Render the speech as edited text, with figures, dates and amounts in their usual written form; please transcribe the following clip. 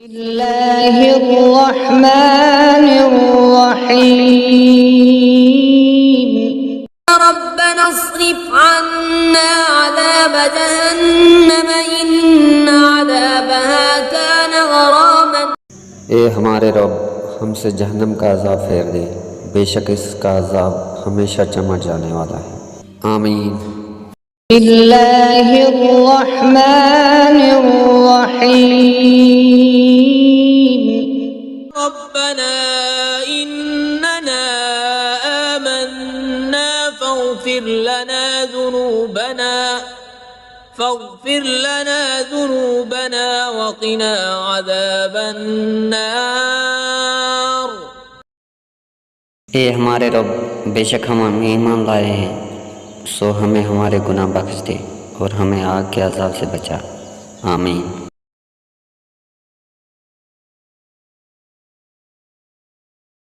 اللہ الرحمن الرحیم ربنا اصرف عنا عذاب جہنم ان عذابها كان غراما۔ اے ہمارے رب، ہم سے جہنم کا عذاب پھیر دے، بے شک اس کا عذاب ہمیشہ چمٹ جانے والا ہے۔ آمین۔ اللہ الرحمن الرحیم ربنا اننا آمنا فاغفر لنا ذنوبنا وقنا عذاب النار۔ اے ہمارے رب، بے شک ہم ایمان لائے ہیں، سو ہمیں ہمارے گناہ بخش دے اور ہمیں آگ کے عذاب سے بچا۔ آمین۔